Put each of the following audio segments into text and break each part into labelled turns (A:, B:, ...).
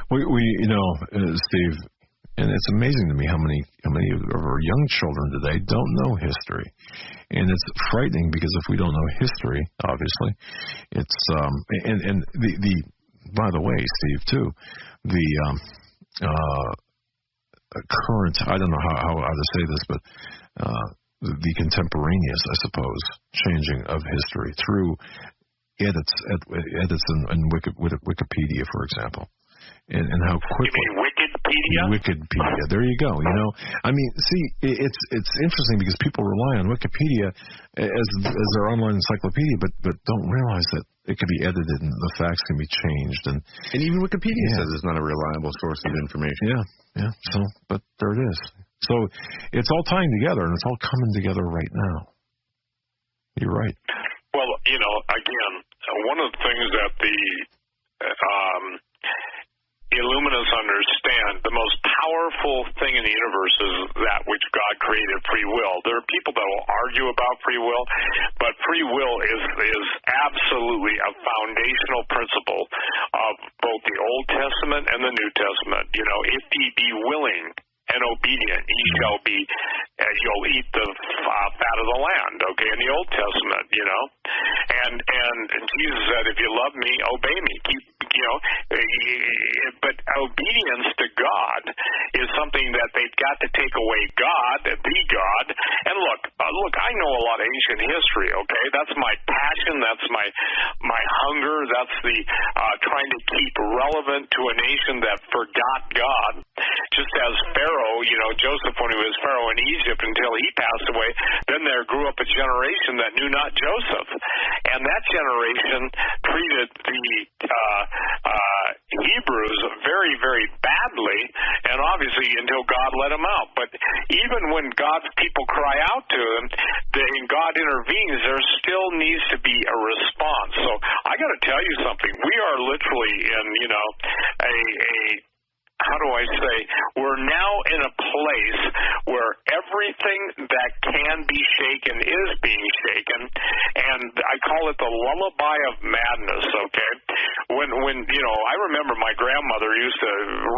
A: Steve, and it's amazing to me how many of our young children today don't know history, and it's frightening because if we don't know history, obviously, it's and the by the way, Steve, too, the current, I don't know how to say this, but the contemporaneous, I suppose, changing of history through edits in Wikipedia, for example. And how quickly.
B: You mean Wikipedia?
A: Wikipedia. There you go. I mean, see, it's interesting because people rely on Wikipedia as their online encyclopedia, but don't realize that it can be edited and the facts can be changed. And
C: even Wikipedia says it's not a reliable source of information.
A: Yeah. So, but there it is. So it's all tying together, and it's all coming together right now. You're right.
B: Well, again, one of the things that the Illuminists understand, the most powerful thing in the universe is that which God created, free will. There are people that will argue about free will, but free will is absolutely a foundational principle of both the Old Testament and the New Testament. If ye be willing and obedient, ye shall be, you'll eat the fat of the land, okay, in the Old Testament, And Jesus said, if you love me, obey me. But obedience to God is something that they've got to take away God, the God. And look, I know a lot of ancient history, okay? That's my passion. That's my hunger. That's the trying to keep relevant to a nation that forgot God. Just as Pharaoh, Joseph, when he was Pharaoh in Egypt until he passed away, then there grew up a generation that knew not Joseph. And that generation treated the Hebrews very, very badly, and obviously until God let them out. But even when God's people cry out to him, and God intervenes, there still needs to be a response. So I got to tell you something. We are literally in, how do I say, we're now in a place where everything that can be shaken is being shaken, and I call it the lullaby of madness, okay? When I remember my grandmother used to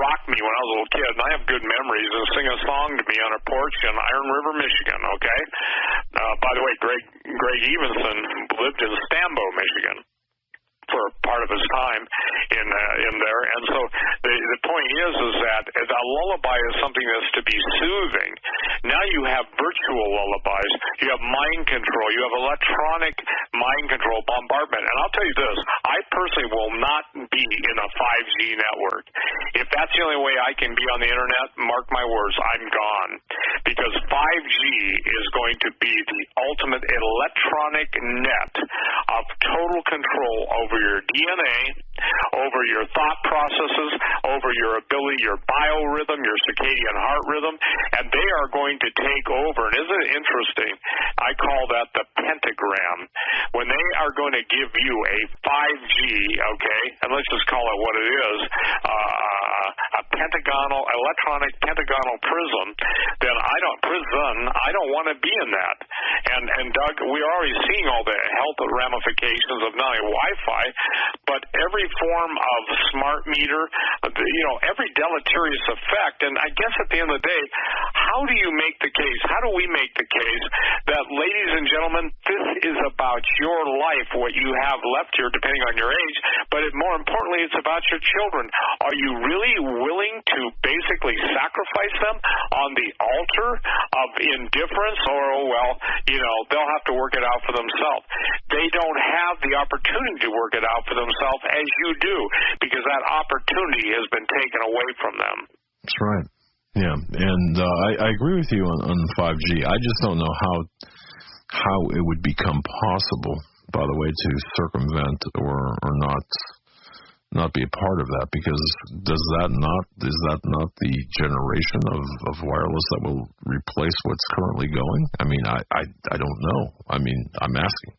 B: rock me when I was a little kid, and I have good memories, and sing a song to me on a porch in Iron River, Michigan, okay? By the way, Greg Evenson lived in Stambo, Michigan, for part of his time in there. And so the point is that a lullaby is something that's to be soothing. Now you have virtual lullabies. You have mind control. You have electronic mind control bombardment. And I'll tell you this, I personally will not be in a 5G network. If that's the only way I can be on the internet, mark my words, I'm gone. Because 5G is going to be the ultimate electronic net of total control over your DNA, over your thought processes, over your ability, your biorhythm, your circadian heart rhythm, and they are going to take over. And isn't it interesting? I call that the pentagram. When they are going to give you a 5G, okay, and let's just call it what it is, a electronic pentagonal prism, then I don't want to be in that. And Doug, we're already seeing all the health ramifications of not only Wi-Fi, but every form of smart meter, every deleterious effect. And I guess at the end of the day, how do you make the case? How do we make the case that, ladies and gentlemen, this is about your life, what you have left here, depending on your age, but more importantly, it's about your children. Are you really willing to basically sacrifice them on the altar of indifference, or, they'll have to work it out for themselves? They don't have the opportunity to work it out for themselves as you do, because that opportunity has been taken away from them.
A: That's right. Yeah, and I agree with you on 5G. I just don't know how it would become possible, by the way, to circumvent or not be a part of that, because is that not the generation of wireless that will replace what's currently going? I mean, I don't know. I mean, I'm asking.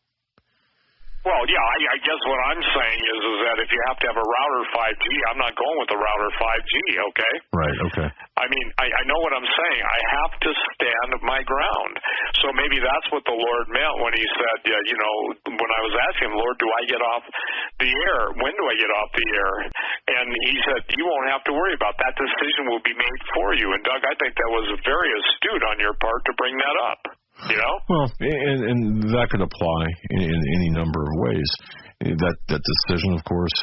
B: Well, yeah, I guess what I'm saying is that if you have to have a router 5G, I'm not going with the router 5G, okay?
A: Right, okay.
B: I mean, I know what I'm saying. I have to stand my ground. So maybe that's what the Lord meant when he said, when I was asking him, Lord, do I get off the air? When do I get off the air? And he said, you won't have to worry about that. Decision will be made for you. And Doug, I think that was very astute on your part to bring that up. Well,
A: and that could apply in any number of ways. That decision, of course,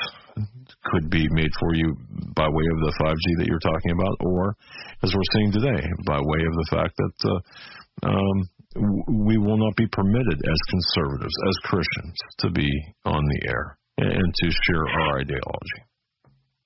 A: could be made for you by way of the 5G that you're talking about, or, as we're seeing today, by way of the fact that we will not be permitted as conservatives, as Christians, to be on the air and to share our ideology.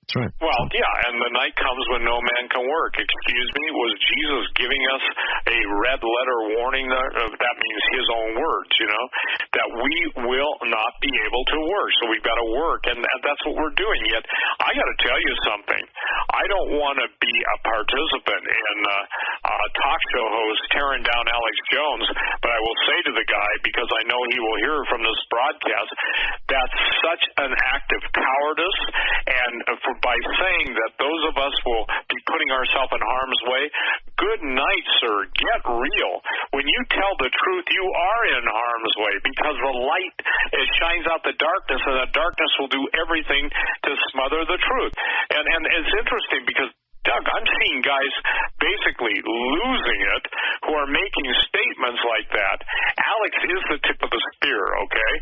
A: That's right.
B: Well, yeah, and the night comes when no man can work. Excuse me, was Jesus giving us a red letter warning? That means his own words, that we will not be able to work. So we've got to work, and that's what we're doing. Yet, I got to tell you something. I don't want to be a participant in talk show host tearing down Alex Jones, but I will say to the guy, because I know he will hear from this broadcast, that's such an act of cowardice, and by saying that those of us will be putting ourselves in harm's way, good night, sir. Get real. When you tell the truth, you are in harm's way, because the light, it shines out the darkness, and the darkness will do everything to smother the truth. And it's interesting because, Doug, I'm seeing guys basically losing it who are making statements like that. Alex is the tip of the spear, okay?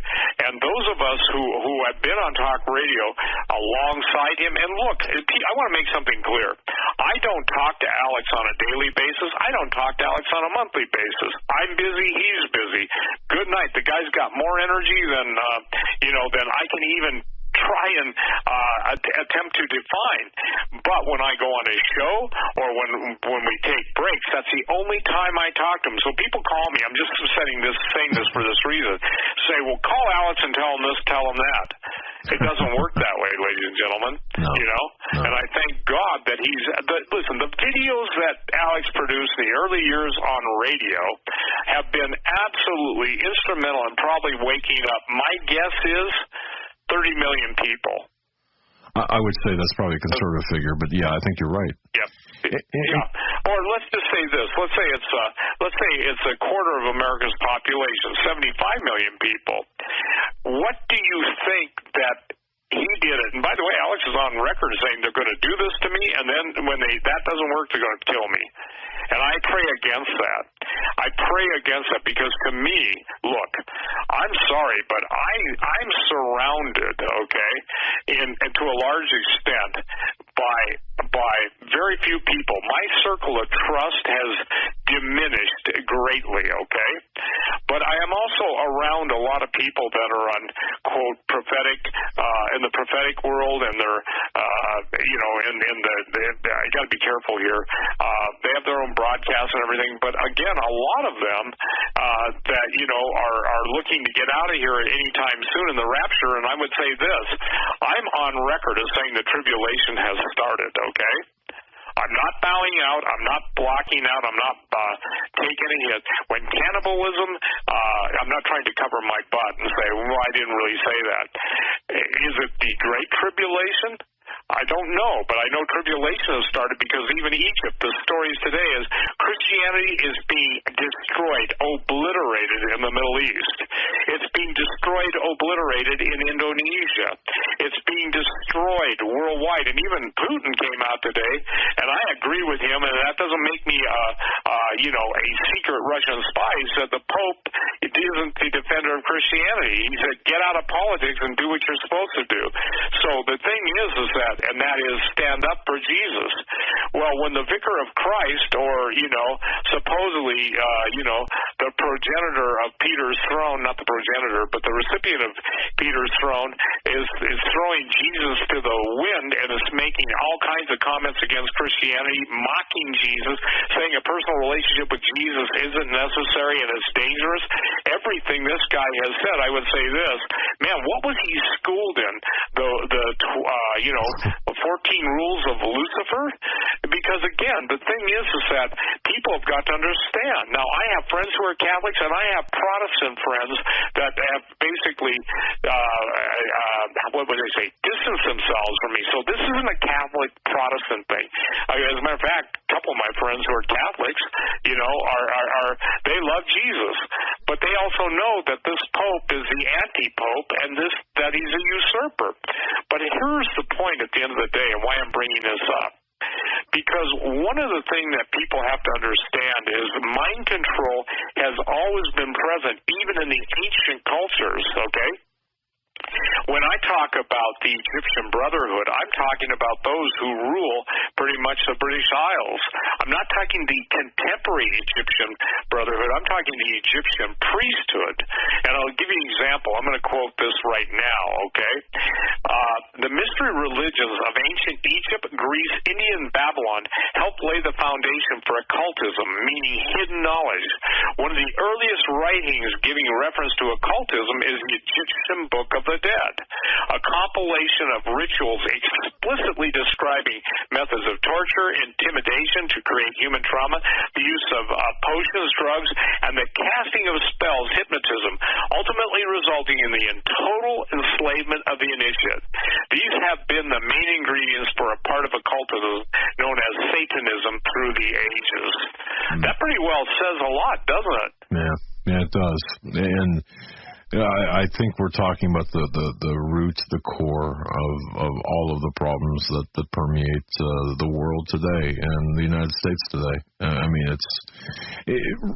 B: And those of us who have been on talk radio alongside him, and look, I want to make something clear. I don't talk to Alex on a daily basis. I don't talk to Alex on a monthly basis. I'm busy. He's busy. Good night. The guy's got more energy than I can even try and attempt to define. But when I go on a show or when we take breaks, that's the only time I talk to him. So people call me. I'm just saying this for this reason. Say, well, call Alex and tell him this, tell him that. It doesn't work that way, ladies and gentlemen.
A: No.
B: And I thank God that listen, the videos that Alex produced in the early years on radio have been absolutely instrumental in probably waking up, my guess is, 30 million people.
A: I would say that's probably a conservative figure, but yeah, I think you're right.
B: Yep. Yeah. Or let's just say this. Let's say it's a quarter of America's population, 75 million people. What do you think that he did it? And by the way, Alex is on record saying they're going to do this to me, and then when that doesn't work, they're going to kill me. And I pray against that. I pray against that because to me, look, I'm sorry, but I'm surrounded, okay, and to a large extent by very few people. My circle of trust has diminished greatly, okay? But I am also around a lot of people that are on, quote, prophetic, in the prophetic world, and they're, I got to be careful here. They have their own broadcasts and everything, but again, a lot of them that, are looking to get out of here at any time soon in the rapture, and I would say this, I'm on record as saying the tribulation has started, okay? I'm not bowing out. I'm not blocking out. I'm not taking a hit. When cannibalism, I'm not trying to cover my butt and say, well, I didn't really say that. Is it the Great Tribulation? I don't know, but I know tribulation has started because even Egypt, the stories today is Christianity is being destroyed, obliterated in the Middle East. It's being destroyed, obliterated in Indonesia. It's being destroyed worldwide. And even Putin came out today, and I agree with him, and that doesn't make me a secret Russian spy. He said the Pope isn't the defender of Christianity. He said, get out of politics and do what you're supposed to do. So the thing is that, and that is stand up for Jesus. Well, when the vicar of Christ, or, supposedly, the progenitor of Peter's throne, not the progenitor, but the recipient of Peter's throne, is throwing Jesus to the wind and is making all kinds of comments against Christianity, mocking Jesus, saying a personal relationship with Jesus isn't necessary and it's dangerous. Everything this guy has said, I would say this, man, what was he schooled in? The 14 rules of Lucifer? Because again, the thing is that people people have got to understand. Now, I have friends who are Catholics, and I have Protestant friends that have basically, what would they say, distanced themselves from me. So this isn't a Catholic Protestant thing. As a matter of fact, a couple of my friends who are Catholics, you know, are they love Jesus, but they also know that this Pope is the anti-Pope and that he's a usurper. But here's the point at the end of the day, and why I'm bringing this up. Because one of the things that people have to understand is mind control has always been present, even in the ancient cultures, okay? When I talk about the Egyptian Brotherhood, I'm talking about those who rule pretty much the British Isles. I'm not talking the contemporary Egyptian Brotherhood. I'm talking the Egyptian priesthood. And I'll give you an example. I'm going to quote this right now, okay? The mystery religions of ancient Egypt, Greece, India, and Babylon helped lay the foundation for occultism, meaning hidden knowledge. One of the earliest writings giving reference to occultism is the Egyptian Book of the Dead, a compilation of rituals explicitly describing methods of torture, intimidation to create human trauma, the use of potions, drugs, and the casting of spells, hypnotism, ultimately resulting in the total enslavement of the initiate. These have been the main ingredients for a part of occultism known as Satanism through the ages. That pretty well says a lot, doesn't it?
A: Yeah, it does. And I think we're talking about the root, the core of all of the problems that permeate the world today and the United States today. I mean, it's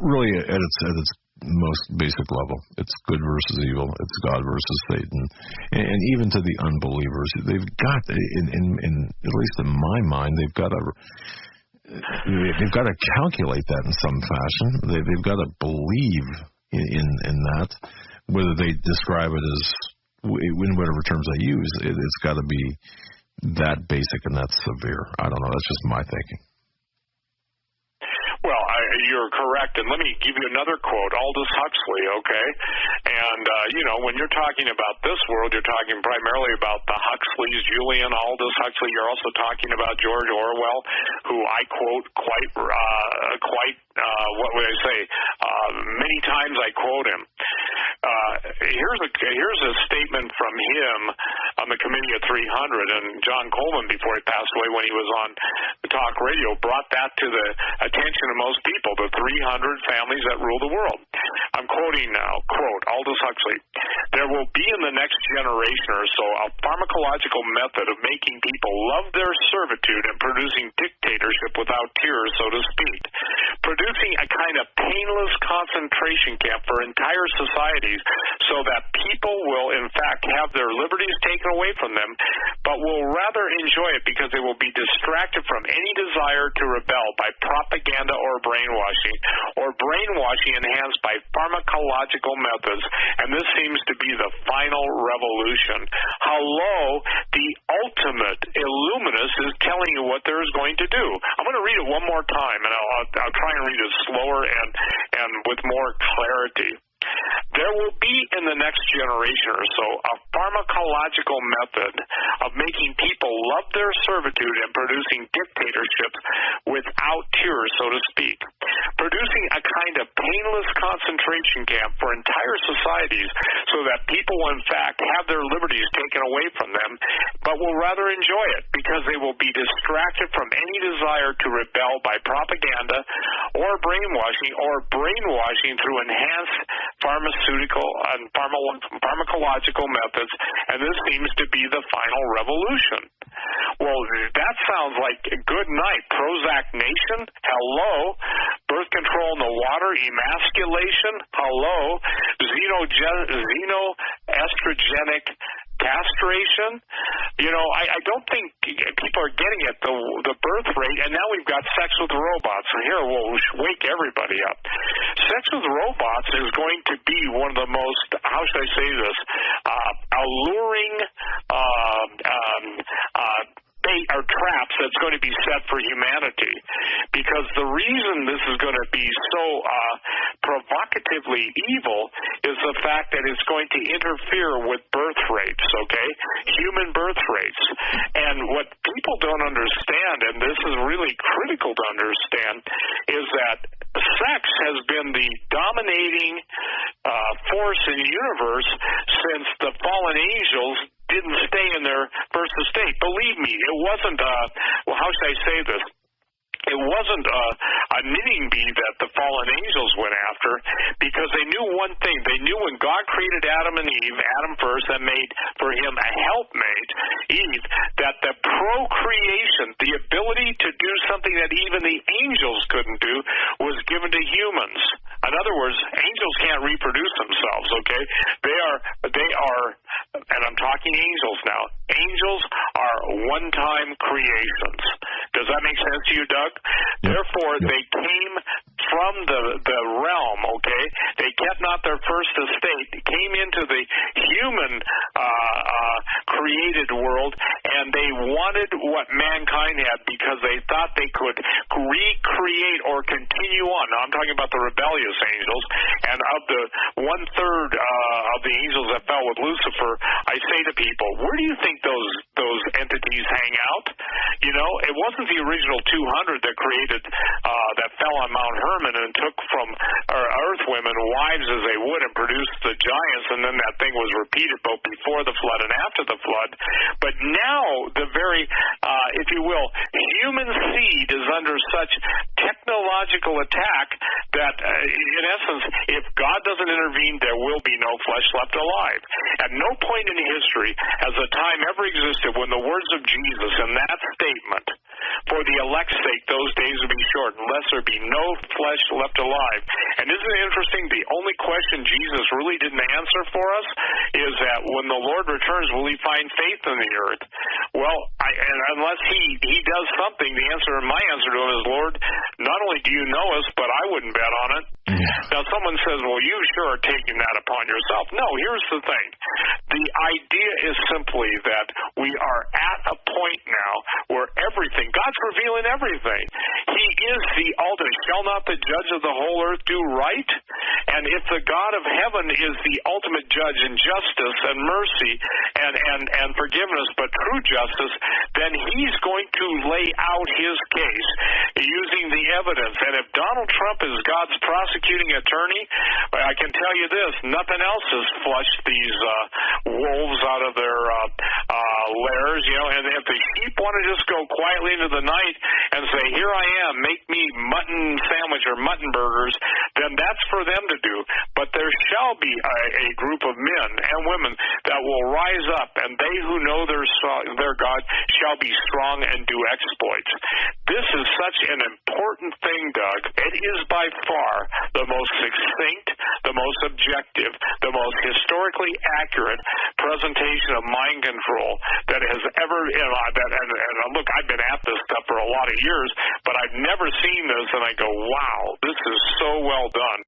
A: really at its most basic level. It's good versus evil. It's God versus Satan, and even to the unbelievers, they've got, in at least in my mind, they've got to calculate that in some fashion. They've got to believe in that. Whether they describe it as, in whatever terms they use, it's got to be that basic and that severe. I don't know. That's just my thinking.
B: Well, you're correct, and let me give you another quote, Aldous Huxley, okay? And, when you're talking about this world, you're talking primarily about the Huxleys, Julian Aldous Huxley. You're also talking about George Orwell, who I quote quite what would I say? Many times I quote him. Here's a statement from him on the Committee of 300, and John Coleman, before he passed away when he was on talk radio, brought that to the attention of most people, the 300 families that rule the world. I'm quoting now, quote, Aldous Huxley, "There will be in the next generation or so a pharmacological method of making people love their servitude and producing dictatorship without tears, so to speak. Producing a kind of painless concentration camp for entire societies so that people will, in fact, have their liberties taken away from them, but will rather enjoy it because they will be distracted from any desire to rebel by propaganda or brainwashing enhanced by pharmacological methods, and this seems to be the final revolution. Hello, the ultimate illuminist is telling you what there is going to do." I'm going to read it one more time, and I'll try and read it slower and with more clarity. "There will be in the next generation or so a pharmacological method of making people love their servitude and producing dictatorships without tears, so to speak. Producing a kind of painless concentration camp for entire societies so that people will in fact have their liberties taken away from them, but will rather enjoy it because they will be distracted from any desire to rebel by propaganda or brainwashing through enhanced pharmaceutical and pharmacological methods, and this seems to be the final revolution." Well, that sounds like good night. Prozac Nation? Hello. Birth control in the water? Emasculation? Hello. Xenoestrogenic castration? I don't think people are getting it, the birth rate, and now we've got sex with robots. And here, we'll wake everybody up. Sex with robots is going to be one of the most, how should I say this, alluring bait or traps that's going to be set for humanity. Because the reason this is going to be so provocatively evil is the fact that it's going to interfere with birth rates, okay? Human birth rates. And what people don't understand, and this is really critical to understand, is that sex has been the dominating force in the universe since the fallen angels didn't stay in their first estate. Believe me, it wasn't, well, how should I say this? It wasn't a knitting bee that the fallen angels went after, because they knew one thing. They knew when God created Adam and Eve, Adam first, and made for him a helpmate, Eve, that the procreation, the ability to do something that even the angels couldn't do, was given to humans. In other words, angels can't reproduce themselves, okay? They are, and I'm talking angels now, angels are one-time creations. Does that make sense to you, Doug?
A: Yep.
B: Therefore, they came from the realm, okay? They kept not their first estate, came into the human created world, and they wanted what mankind had because they thought they could recreate or continue on. Now, I'm talking about the rebellious angels, and of the one-third of the angels that fell with Lucifer, I say to people, where do you think those entities hang out? You know, it wasn't the original 200 that created, that fell on Mount Hermon and took from earth women wives as they would and produced the giants, and then that thing was repeated both before the flood and after the flood. But now the very, if you will, human seed is under such technological attack that, in essence, if God doesn't intervene, there will be no flesh left alive. At no point in history has a time ever existed when the words of Jesus in that statement, for the elect's sake, those days will be short, unless there be no flesh left alive. And isn't it interesting, the only question Jesus really didn't answer for us is that when the Lord returns, will he find faith in the earth? Well, and unless he does something, my answer to him is, Lord, not only do you know us, but I wouldn't bet on it.
A: Yeah.
B: Now, someone says, well, you sure are taking that upon yourself. No, here's the thing. The idea is simply that we are at a point now where everything, God's revealing everything. He is the ultimate. Shall not the judge of the whole earth do right? And if the God of heaven is the ultimate judge in justice and mercy and forgiveness, but true justice, then he's going to lay out his case using the evidence. And if Donald Trump is God's prosecuting attorney, I can tell you this, nothing else has flushed these wolves out of their lairs, you know, and if the sheep want to just go quietly into the night and say, here I am, make me mutton sandwich or mutton burgers, then that's for them to do. But there shall be a group of men and women that will rise up, and they who know their God shall be strong and do exploits. This is such an important thing, Doug. It is by far the most succinct, the most objective, the most historically accurate presentation of mind control that has ever, and look, I've been at this stuff for a lot of years, but I've never seen this, and I go, wow, this is so well done.